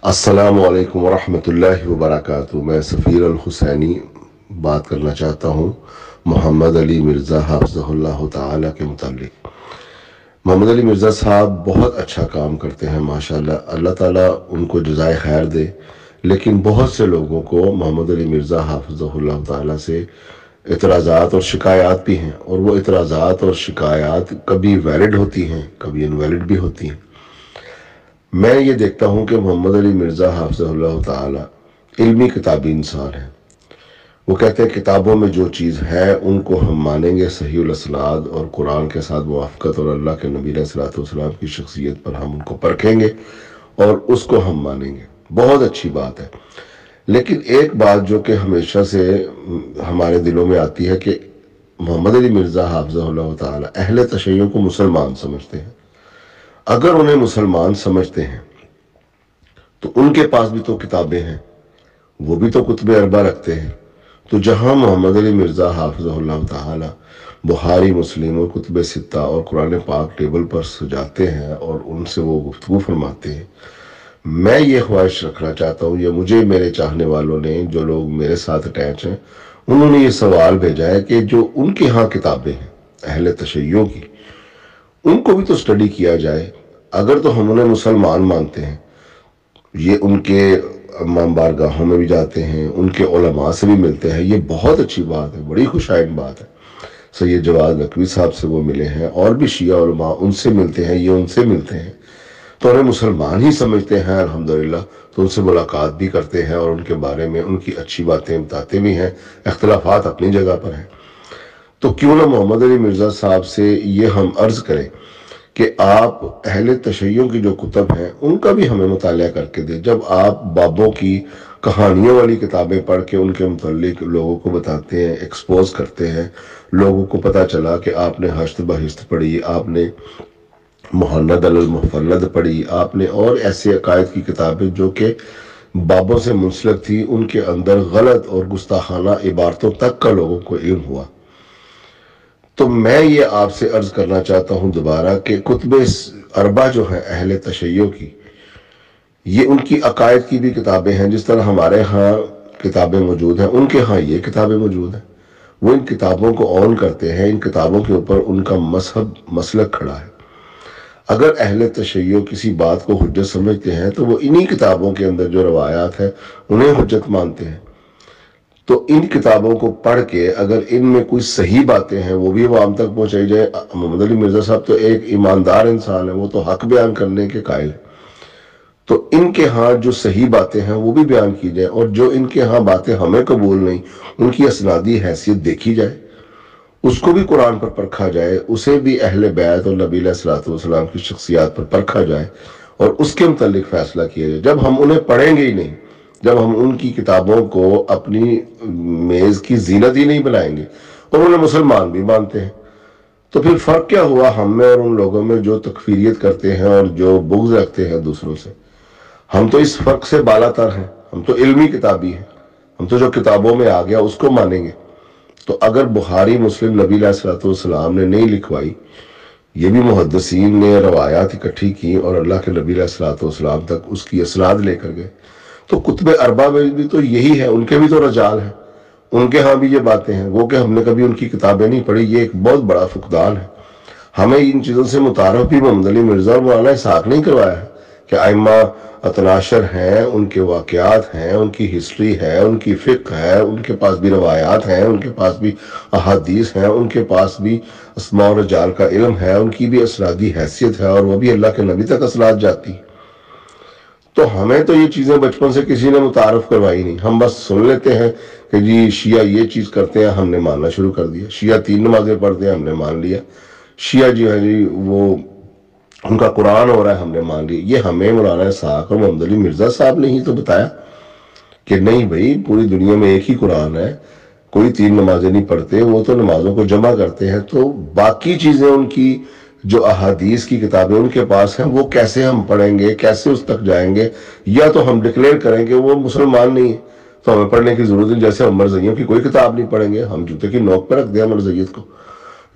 अस्सलामु अलैकुम वरहमतुल्लाहि वबरकातुहू। मैं सफ़ीर अल-हुसैनी बात करना चाहता हूँ मोहम्मद अली मिर्ज़ा हाफ़िज़हुल्लाह ताला के मुतालिक। मोहम्मद अली मिर्ज़ा साहब बहुत अच्छा काम करते हैं माशाल्लाह, अल्लाह ताला उनको जज़ाए खैर दे। लेकिन बहुत से लोगों को मोहम्मद अली मिर्ज़ा हाफ़िज़हुल्लाह ताला से इतराज़ात और शिकायत भी हैं, और वो इतराज़ात और शिकायत कभी वैलिड होती हैं, कभी इनवैलिड भी होती हैं। मैं ये देखता हूँ कि मोहम्मद अली मिर्ज़ा हाफ़िज़हुल्लाह ताला इल्मी किताबी इंसान है। वो कहते हैं किताबों में जो चीज़ है उनको हम मानेंगे सहीहुल असनाद और कुरान के साथ मुवाफ़क़त, और अल्लाह के नबी अलैहिस्सलातु वस्सलाम की शख्सियत पर हम उनको परखेंगे और उसको हम मानेंगे। बहुत अच्छी बात है। लेकिन एक बात जो कि हमेशा से हमारे दिलों में आती है कि मोहम्मद अली मिर्ज़ा हाफ़िज़हुल्लाह ताला अहले तशय्युअ को मुसलमान समझते हैं। अगर उन्हें मुसलमान समझते हैं तो उनके पास भी तो किताबें हैं, वो भी तो कुतुब अरबा रखते हैं। तो जहां मोहम्मद अली मिर्ज़ा हाफ़िज़हुल्लाह ताला बुखारी, मुस्लिम और कुतुब सित्ता और कुरान पाक टेबल पर सजाते हैं और उनसे वो गुफ्तगू फरमाते हैं, मैं ये ख्वाहिश रखना चाहता हूँ, ये मुझे मेरे चाहने वालों ने, जो लोग मेरे साथ अटैच हैं, उन्होंने ये सवाल भेजा है कि जो उनके यहाँ किताबें हैं अहले तशय्युअ की, उनको भी तो स्टडी किया जाए। अगर तो हम उन्हें मुसलमान मानते हैं, ये उनके इमाम बारगाहों में भी जाते हैं, उनके उलमा से भी मिलते हैं, ये बहुत अच्छी बात है, बड़ी खुशाइन बात है। सैयद जवाद नकवी साहब से वो मिले हैं, और भी शिया उलमा उनसे मिलते हैं, ये उनसे मिलते हैं, तो उन्हें मुसलमान ही समझते हैं अल्हम्दुलिल्लाह। तो उनसे मुलाकात भी करते हैं और उनके बारे में उनकी अच्छी बातें बताते भी हैं। इख्तिलाफात अपनी जगह पर हैं, तो क्यों ना मोहम्मद अली मिर्ज़ा साहब से ये हम अर्ज़ करें कि आप अहले तशय्युअ की जो कुतब हैं उनका भी हमें मुतालिया करके दें। जब आप बाबों की कहानियों वाली किताबें पढ़ के उनके मुतालिक लोगों को बताते हैं, एक्सपोज करते हैं, लोगों को पता चला कि आपने हश्त बहिश्त पढ़ी, आपने मुहन्नद अल मुफन्नद पढ़ी, आपने और ऐसे अकायद की किताबें जो कि बाबों से मुंसलिक थी, उनके अंदर गलत और गुस्ताखाना इबारतों तक का लोगों को इल्म हुआ। तो मैं ये आपसे अर्ज करना चाहता हूँ दोबारा कि कुतुब अरबा जो है अहले तशय्युअ की, ये उनकी अकायद की भी किताबें हैं। जिस तरह हमारे यहाँ किताबें मौजूद हैं, उनके यहाँ ये किताबें मौजूद हैं। वो इन किताबों को ऑन करते हैं, इन किताबों के ऊपर उनका मजहब मसलक खड़ा है। अगर अहले तशय्युअ किसी बात को हुज्जत समझते हैं तो वो इन्हीं किताबों के अंदर जो रवायात है उन्हें हुज्जत मानते हैं। तो इन किताबों को पढ़ के अगर इनमें कोई सही बातें हैं वो भी आवाम तक पहुंचाई जाए। मोहम्मद अली मिर्ज़ा साहब तो एक ईमानदार इंसान है, वो तो हक बयान करने के कायल है, तो इनके यहाँ जो सही बातें हैं वो भी बयान की जाए, और जो इनके यहाँ बातें हमें कबूल नहीं उनकी असनादी हैसियत देखी जाए, उसको भी कुरान पर परखा जाए, उसे भी अहले बैत और नबी अलैहिस्सलातु वस्सलाम की शख्सियत पर परखा जाए और उसके मुतालिक फैसला किया जाए। जब हम उन्हें पढ़ेंगे ही नहीं, जब हम उनकी किताबों को अपनी मेज़ की जीनत ही नहीं बनाएंगे और उन्हें मुसलमान भी मानते हैं, तो फिर फ़र्क क्या हुआ हम में और उन लोगों में जो तकफीरियत करते हैं और जो बुग़्ज़ रखते हैं दूसरों से। हम तो इस फ़र्क से बालातर हैं, हम तो इल्मी किताबी हैं, हम तो जो किताबों में आ गया उसको मानेंगे। तो अगर बुखारी, मुस्लिम नबी अलैहिस्सलातु वस्सलाम ने नहीं लिखवाई, ये भी मुहद्दिसीन ने रवायात इकट्ठी की और अल्लाह के नबी अलैहिस्सलातु वस्सलाम तक उसकी असनाद लेकर गए, तो कुतुब अरबा में भी तो यही है, उनके भी तो रजाल है, उनके यहाँ भी ये बातें हैं। वो कि हमने कभी उनकी किताबें नहीं पढ़ी, ये एक बहुत बड़ा फुकदान है। हमें इन चीज़ों से मुतारफ भी मोहम्मद अली मिर्ज़ा और मौलाना इसहाक़ नहीं करवाया है कि आइम्मा अतनाशर हैं, उनके वाक़यात हैं, उनकी हिस्ट्री है, उनकी फ़िक़्ह है, उनके पास भी रवायात हैं, उनके पास भी अहादीस हैं, उनके पास भी अस्मा और रिजाल का इल्म है, उनकी भी असनादी हैसियत है, और वो भी अल्लाह के नबी तक असनाद जाती। तो हमें तो ये चीज़ें बचपन से किसी ने मुतारफ़ करवाई नहीं, हम बस सुन लेते हैं कि जी शिया ये चीज़ करते हैं, हमने मानना शुरू कर दिया। शिया 3 नमाज़ें पढ़ते हैं, हमने मान लिया। शिया जो है जी वो उनका कुरान हो रहा है, हमने मान लिया। ये हमें मौलाना इसहाक़ और मोहम्मद अली मिर्ज़ा साहब ने ही तो बताया कि नहीं भाई, पूरी दुनिया में एक ही कुरान है, कोई 3 नमाज़ें नहीं पढ़ते, वो तो नमाज़ों को जमा करते हैं। तो बाकी चीज़ें उनकी जो अहादीस की किताबें उनके पास हैं, वो कैसे हम पढ़ेंगे, कैसे उस तक जाएंगे? या तो हम डिक्लेयर करेंगे वो मुसलमान नहीं है तो हमें पढ़ने की जरूरत नहीं, जैसे उमर ज़ैयद की कोई किताब नहीं पढ़ेंगे, हम जूते की नोक पर रख दिया उमर ज़ैयद को।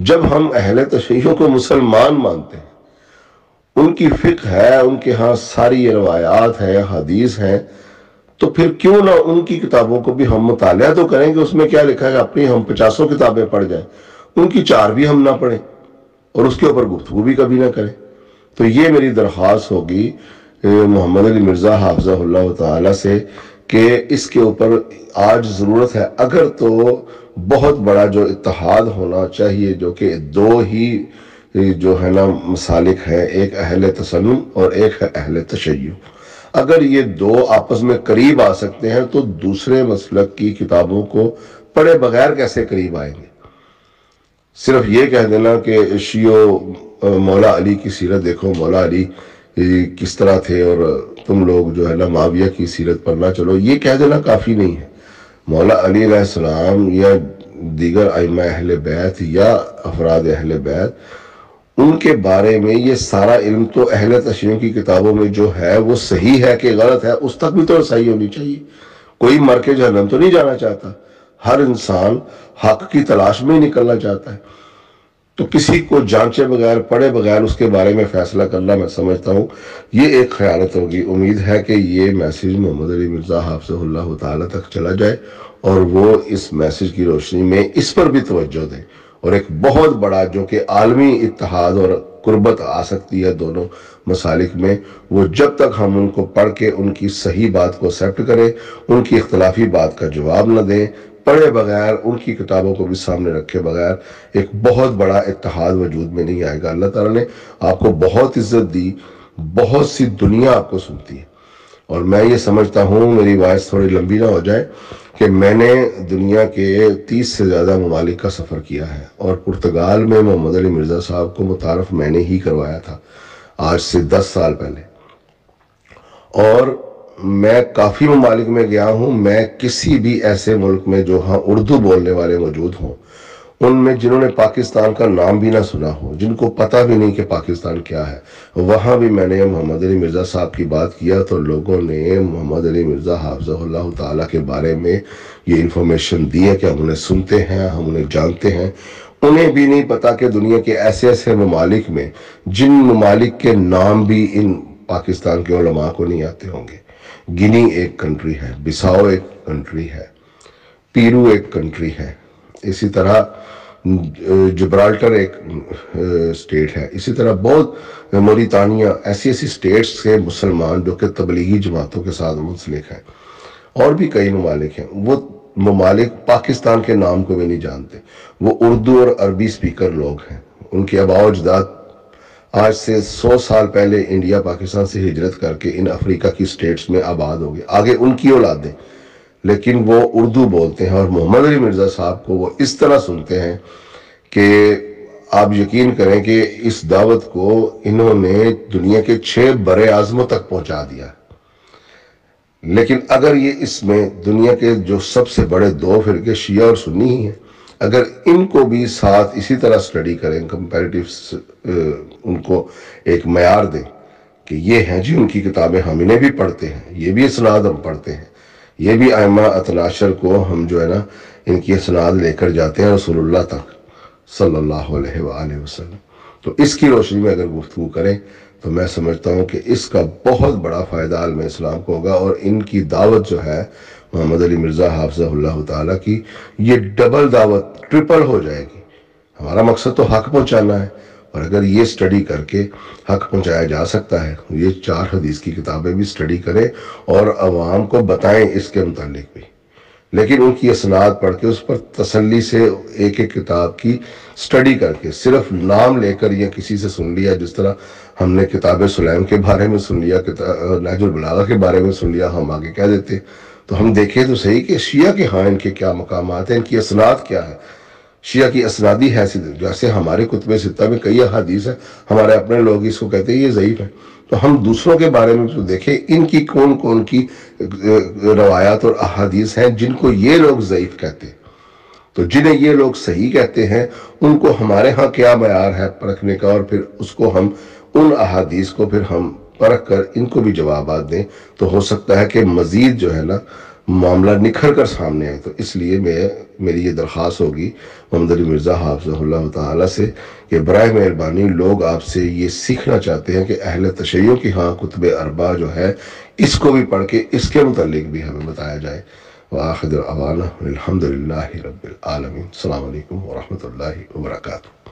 जब हम अहले तशय्युअ को मुसलमान मानते हैं, ان کی فقہ ہے، ان کے ہاں ساری یہ روایات ہیں، حدیث ہیں، تو پھر کیوں نہ ان کی کتابوں کو بھی ہم مطالعہ تو کریں گے۔ اس میں کیا لکھا ہے، اپنی ہم 50 کتابیں پڑھ جائیں، ان کی 4 بھی ہم نہ پڑھیں اور اس کے اوپر گفتگو بھی کبھی نہ کریں۔ تو یہ میری درخواست ہوگی محمد علی مرزا حافظہ اللہ تعالی سے کہ اس کے اوپر آج ضرورت ہے۔ اگر تو بہت بڑا جو اتحاد ہونا چاہیے، جو کہ دو ہی جو ہے نا مسالک ہیں، ایک اہل تسنن اور ایک ہے اہل تشیع، اگر یہ دو آپس میں قریب آ سکتے ہیں تو دوسرے مسلک کی کتابوں کو پڑھے بغیر کیسے قریب آئیں گے؟ صرف یہ کہہ دینا کہ شیعہ مولا علی کی سیرت دیکھو، مولا علی کس طرح تھے، اور تم لوگ جو ہے نا معاویہ کی سیرت پڑھنا، چلو یہ کہہ دینا کافی نہیں ہے۔ مولا علی علیہ السلام یا دیگر ائمہ اہل بیت یا افراد اہل بیت، ان کے بارے میں یہ سارا علم تو اہل تشیع کی کتابوں میں جو ہے وہ صحیح ہے کہ غلط ہے، اس تک بھی تو رسائی ہونی چاہیے۔ کوئی مر کے جہنم تو نہیں جانا چاہتا، ہر انسان حق کی تلاش میں ہی نکلنا چاہتا ہے۔ تو کسی کو جانچے بغیر، پڑھے بغیر اس کے بارے میں فیصلہ کرنا، میں سمجھتا ہوں یہ ایک خیانت ہوگی۔ امید ہے کہ یہ میسیج محمد علی مرزا حافظہ اللہ تعالی تک چلا جائے اور وہ اس میسیج کی روشنی میں اس پر بھی توجہ دیں، اور ایک بہت بڑا جو کہ عالمی اتحاد اور قربت آ سکتی ہے دونوں مسالک میں، وہ جب تک ہم ان کو پڑھ کے ان کی صحیح بات کو ایکسیپٹ کریں، ان کی اختلافی بات کا جواب نہ دیں، پڑھے بغیر، ان کی کتابوں کو بھی سامنے رکھے بغیر، ایک بہت بڑا اتحاد وجود میں نہیں آئے گا۔ اللہ تعالیٰ نے آپ کو بہت عزت دی، بہت سی دنیا آپ کو سنتی ہے، اور میں یہ سمجھتا ہوں، میری وائس تھوڑی لمبی نہ ہو جائے، کہ میں نے دنیا کے 30 سے زیادہ ممالک کا سفر کیا ہے، اور پرتگال میں محمد علی مرزا صاحب کو متعارف میں نے ہی کروایا تھا آج سے 10 سال پہلے، اور میں کافی ممالک میں گیا ہوں۔ میں کسی بھی ایسے ملک میں جو ہاں اردو بولنے والے موجود ہوں، ان میں جنہوں نے پاکستان کا نام بھی نہ سنا ہو، جن کو پتہ بھی نہیں کہ پاکستان کیا ہے، وہاں بھی میں نے محمد علی مرزا صاحب کی بات کیا تو لوگوں نے محمد علی مرزا حافظہ اللہ تعالیٰ کے بارے میں یہ انفارمیشن دی ہے کہ ہم انہیں سنتے ہیں، ہم انہیں جانتے ہیں۔ انہیں بھی نہیں پتا کہ دنیا کے ایسے ایسے ممالک میں، جن ممالک کے نام بھی ان پاکستان کے علماء کو نہیں آتے ہوں گے۔ گنی ایک کنٹری ہے، بساؤ ایک کنٹری ہے، پیرو ایک کنٹری ہے، اسی طرح جبرالٹر ایک سٹیٹ ہے، اسی طرح بہت موریتانیہ، ایسی ایسی سٹیٹس سے مسلمان جو کہ تبلیغی جماعتوں کے ساتھ منسلک ہیں، اور بھی کئی ممالک ہیں۔ وہ ممالک پاکستان کے نام کو بھی نہیں جانتے، وہ اردو اور عربی سپیکر لوگ ہیں۔ ان کے آباء و اجداد آج سے 100 سال پہلے انڈیا پاکستان سے ہجرت کر کے ان افریقہ کی سٹیٹس میں آباد ہو گئے، آگے ان کی اولادیں، لیکن وہ اردو بولتے ہیں، اور محمد علی مرزا صاحب کو وہ اس طرح سنتے ہیں کہ آپ یقین کریں کہ اس دعوت کو انہوں نے دنیا کے 6 بر اعظموں تک پہنچا دیا۔ لیکن اگر یہ اس میں دنیا کے جو سب سے بڑے 2 فرقے شیعہ اور سنی ہی ہیں، اگر ان کو بھی ساتھ اسی طرح سٹڈی کریں، کمپیریٹیو ان کو ایک معیار دیں کہ یہ ہیں جی ان کی کتابیں، ہم انہیں بھی پڑھتے ہیں، یہ بھی اسناد ہم پڑھتے ہیں، یہ بھی ائمہ اتناشر کو ہم جو ہے نا ان کی اسناد لے کر جاتے ہیں رسول اللہ تک صلی اللہ علیہ وآلہ وسلم، تو اس کی روشنی میں اگر گفتگو کریں تو میں سمجھتا ہوں کہ اس کا بہت بڑا فائدہ عالم اسلام کو ہوگا، اور ان کی دعوت جو ہے محمد علی مرزا حافظہ اللہ تعالیٰ کی، یہ ڈبل دعوت، ٹرپل ہو جائے گی۔ ہمارا مقصد تو حق پہنچانا ہے، اور اگر یہ سٹڈی کر کے حق پہنچایا جا سکتا ہے، یہ 4 حدیث کی کتابیں بھی سٹڈی کریں اور عوام کو بتائیں اس کے متعلق بھی، لیکن ان کی اسناد پڑھ کے اس پر تسلی سے ایک ایک کتاب کی سٹڈی کر کے، صرف نام لے کر یا کسی سے سن لیا، جس طرح ہم نے کتاب سلیم کے بارے میں سن لیا، نہج البلاغہ کے بارے میں سن لیا، ہم آگے کہہ دیتے، تو ہم دیکھیں تو صحیح کہ شیعہ کے ہاں ان کے کیا مقامات ہیں، ان کی اسناد کیا ہے، شیعہ کی اسنادی حیثیت، جیسے ہمارے کتب ستہ میں کئی احادیث ہیں، ہمارے اپنے لوگ اس کو کہتے ہیں یہ ضعیف ہے، تو ہم دوسروں کے بارے میں تو دیکھیں ان کی کون کون کی روایات اور احادیث ہیں جن کو یہ لوگ ضعیف کہتے ہیں، تو جنہیں یہ لوگ صحیح کہتے ہیں ان کو ہمارے ہاں کیا معیار ہے پرکھنے کا، اور پھر اس کو ہم ان احادیث کو پھر ہم پرکھ کر ان کو بھی جوابات دیں، تو ہو سکتا ہے کہ مزید جو ہے نا معاملہ نکھر کر سامنے آئے. تو اس لیے میری یہ درخواست ہوگی محمد علی مرزا حافظہ اللہ تعالیٰ سے کہ برائے مہربانی لوگ آپ سے یہ سیکھنا چاہتے ہیں کہ اہل تشیع کی کتب اربع جو ہے اس کو بھی پڑھ کے اس کے متعلق بھی ہمیں بتایا جائے. وآخر دعوانا الحمد للہ رب العالمین. السلام علیکم ورحمۃ اللہ وبرکاتہ.